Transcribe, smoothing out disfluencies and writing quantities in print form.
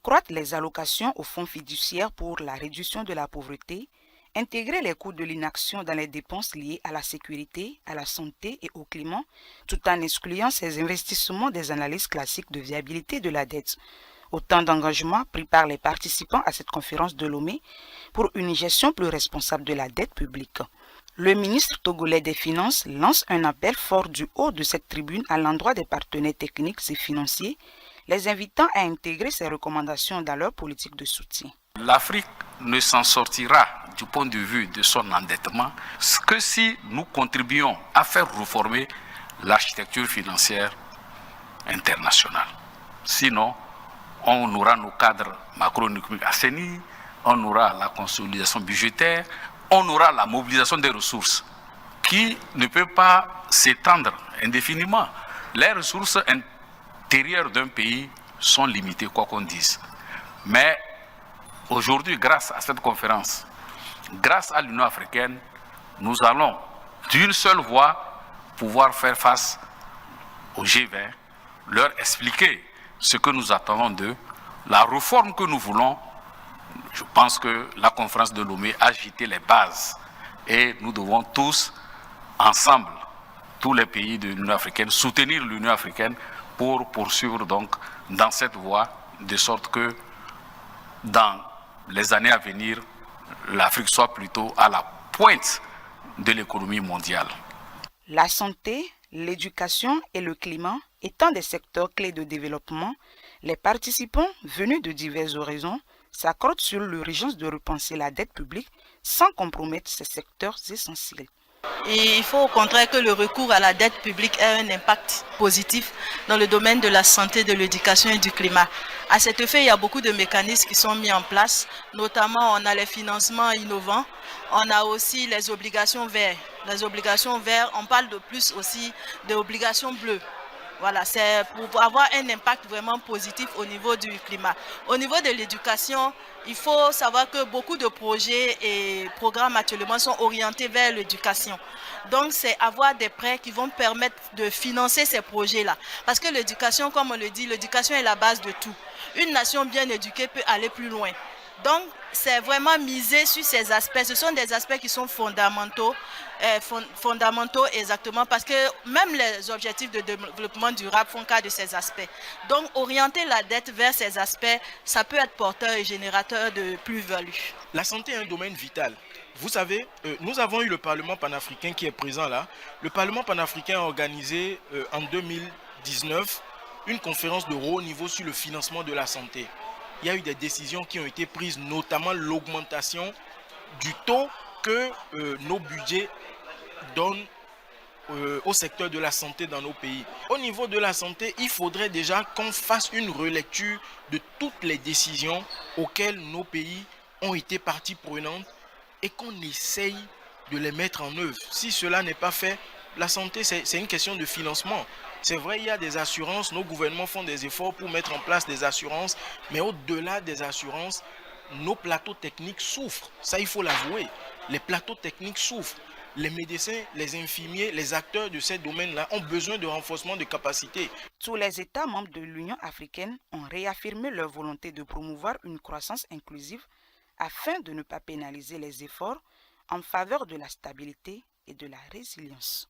Croître les allocations au fonds fiduciaire pour la réduction de la pauvreté, intégrer les coûts de l'inaction dans les dépenses liées à la sécurité, à la santé et au climat, tout en excluant ces investissements des analyses classiques de viabilité de la dette. Autant d'engagements pris par les participants à cette conférence de Lomé pour une gestion plus responsable de la dette publique. Le ministre togolais des Finances lance un appel fort du haut de cette tribune à l'endroit des partenaires techniques et financiers, les invitant à intégrer ces recommandations dans leur politique de soutien. L'Afrique ne s'en sortira du point de vue de son endettement que si nous contribuons à faire réformer l'architecture financière internationale. Sinon, on aura nos cadres macroéconomiques assainis, on aura la consolidation budgétaire, on aura la mobilisation des ressources qui ne peut pas s'étendre indéfiniment. Les ressources intérieures d'un pays sont limitées, quoi qu'on dise. Mais aujourd'hui, grâce à cette conférence, grâce à l'Union africaine, nous allons d'une seule voix pouvoir faire face au G20, leur expliquer ce que nous attendons d'eux, la réforme que nous voulons. Je pense que la conférence de Lomé a agité les bases et nous devons tous, ensemble, tous les pays de l'Union africaine, soutenir l'Union africaine pour poursuivre donc dans cette voie, de sorte que dans les années à venir, l'Afrique soit plutôt à la pointe de l'économie mondiale. La santé, l'éducation et le climat étant des secteurs clés de développement, les participants venus de divers horizons s'accordent sur l'urgence de repenser la dette publique sans compromettre ces secteurs essentiels. Et il faut au contraire que le recours à la dette publique ait un impact positif dans le domaine de la santé, de l'éducation et du climat. À cet effet, il y a beaucoup de mécanismes qui sont mis en place, notamment on a les financements innovants, on a aussi les obligations vertes. Les obligations vertes, on parle de plus aussi d'obligations bleues. Voilà, c'est pour avoir un impact vraiment positif au niveau du climat. Au niveau de l'éducation, il faut savoir que beaucoup de projets et programmes actuellement sont orientés vers l'éducation. Donc, c'est avoir des prêts qui vont permettre de financer ces projets-là. Parce que l'éducation, comme on le dit, l'éducation est la base de tout. Une nation bien éduquée peut aller plus loin. Donc, c'est vraiment miser sur ces aspects. Ce sont des aspects qui sont fondamentaux exactement, parce que même les objectifs de développement durable font cas de ces aspects. Donc, orienter la dette vers ces aspects, ça peut être porteur et générateur de plus-value. La santé est un domaine vital. Vous savez, nous avons eu le Parlement panafricain qui est présent là. Le Parlement panafricain a organisé en 2019 une conférence de haut niveau sur le financement de la santé. Il y a eu des décisions qui ont été prises, notamment l'augmentation du taux que nos budgets donnent au secteur de la santé dans nos pays. Au niveau de la santé, il faudrait déjà qu'on fasse une relecture de toutes les décisions auxquelles nos pays ont été partie prenante et qu'on essaye de les mettre en œuvre. Si cela n'est pas fait, la santé, c'est une question de financement. C'est vrai, il y a des assurances, nos gouvernements font des efforts pour mettre en place des assurances, mais au-delà des assurances, nos plateaux techniques souffrent. Ça, il faut l'avouer. Les plateaux techniques souffrent. Les médecins, les infirmiers, les acteurs de ces domaines-là ont besoin de renforcement de capacités. Tous les États membres de l'Union africaine ont réaffirmé leur volonté de promouvoir une croissance inclusive afin de ne pas pénaliser les efforts en faveur de la stabilité et de la résilience.